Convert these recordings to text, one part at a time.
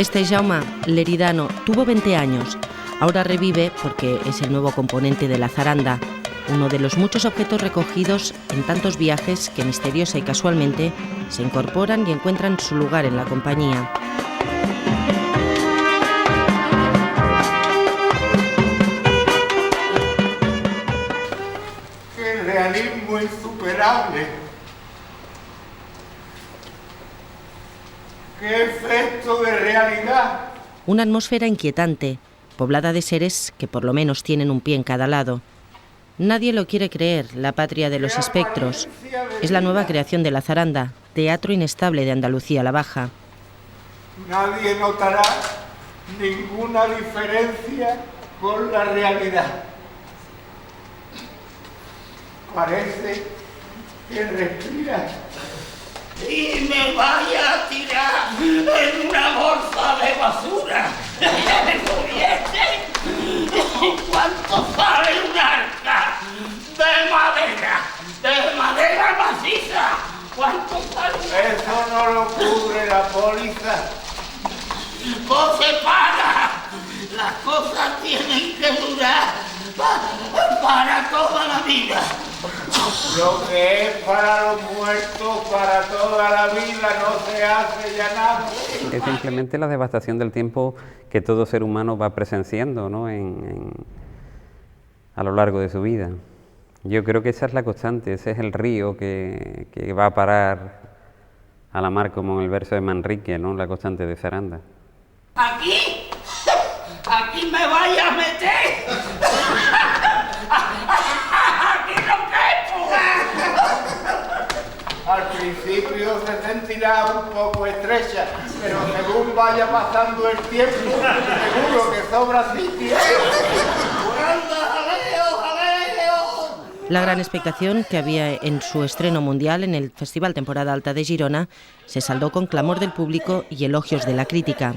Este Jaume Leridano tuvo 20 años. Ahora revive porque es el nuevo componente de la zaranda, uno de los muchos objetos recogidos en tantos viajes que misteriosa y casualmente se incorporan y encuentran su lugar en la compañía. ¡Qué realismo insuperable! ¡Qué efecto de realidad! Una atmósfera inquietante, poblada de seres que por lo menos tienen un pie en cada lado. Nadie lo quiere creer, la patria de los espectros. Es la nueva creación de la zaranda, teatro inestable de Andalucía la Baja. Nadie notará ninguna diferencia con la realidad. Parece que respira. Y me vaya a tirar en una bolsa de basura. ¿Cuánto sale un arca de madera maciza? ¿Cuánto sale? Eso no lo cubre la póliza. Pues se paga. Las cosas tienen que durar para toda la vida. Lo que es para los muertos, para toda la vida, no se hace ya nada. Es simplemente la devastación del tiempo que todo ser humano va presenciando, ¿no? A lo largo de su vida. Yo creo que esa es la constante, ese es el río que va a parar a la mar, como en el verso de Manrique, ¿no? La constante de Zaranda. ¿Aquí me vaya a meter? ¡Aquí no quepo! Al principio se sentirá un poco estrecha, pero según vaya pasando el tiempo, seguro que sobra sitio. La gran expectación que había en su estreno mundial en el Festival Temporada Alta de Girona se saldó con clamor del público y elogios de la crítica.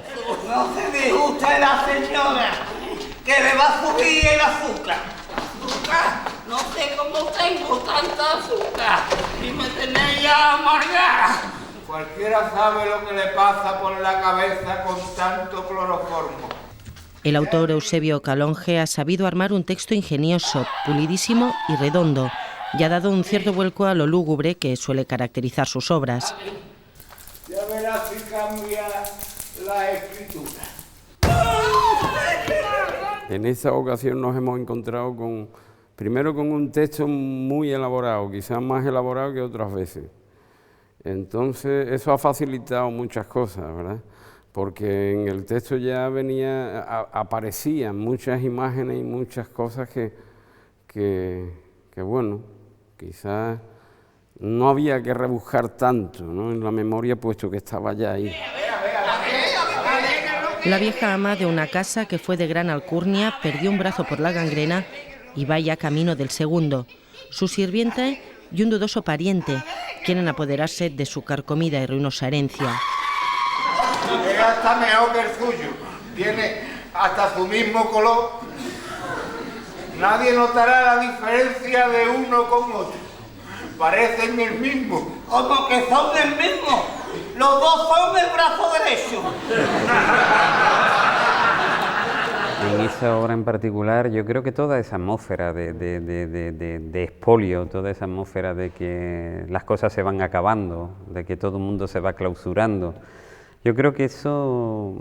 No se disguste la señora, que le va a subir el azúcar. ¿Azúcar? No sé cómo tengo tanta azúcar y me tenéis ya amargada. Cualquiera sabe lo que le pasa por la cabeza con tanto cloroformo. El autor Eusebio Calonge ha sabido armar un texto ingenioso, pulidísimo y redondo, y ha dado un cierto vuelco a lo lúgubre que suele caracterizar sus obras. Ya verás si cambia la escritura. En esta ocasión nos hemos encontrado primero con un texto muy elaborado, quizás más elaborado que otras veces. Entonces eso ha facilitado muchas cosas, ¿verdad? Porque en el texto ya aparecían muchas imágenes y muchas cosas que bueno, quizás no había que rebuscar tanto, ¿no? En la memoria, puesto que estaba ya ahí. La vieja ama de una casa que fue de gran alcurnia perdió un brazo por la gangrena y va ya camino del segundo. Su sirviente y un dudoso pariente quieren apoderarse de su carcomida y ruinosa herencia. Es hasta mejor que el suyo. Tiene hasta su mismo color. Nadie notará la diferencia de uno con otro. Parecen el mismo. ¿Cómo que son el mismo? Los dos son del brazo derecho. En esa obra en particular, yo creo que toda esa atmósfera de expolio, toda esa atmósfera de que las cosas se van acabando, de que todo el mundo se va clausurando, yo creo que eso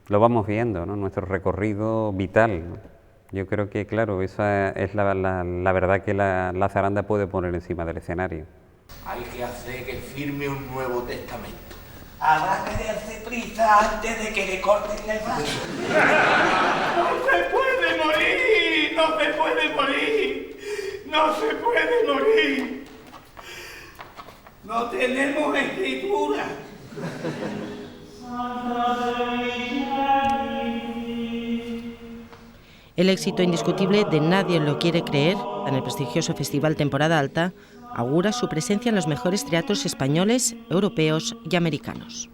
lo vamos viendo, ¿no? Nuestro recorrido vital, ¿no? Yo creo que, claro, esa es la verdad que la zaranda puede poner encima del escenario. Hay que hacer que firme un Nuevo Testamento. Habrá que darse prisa antes de que le corten el brazo. ¡No se puede morir! ¡No se puede morir! ¡No se puede morir! No tenemos escritura. El éxito indiscutible de Nadie lo quiere creer en el prestigioso Festival Temporada Alta augura su presencia en los mejores teatros españoles, europeos y americanos.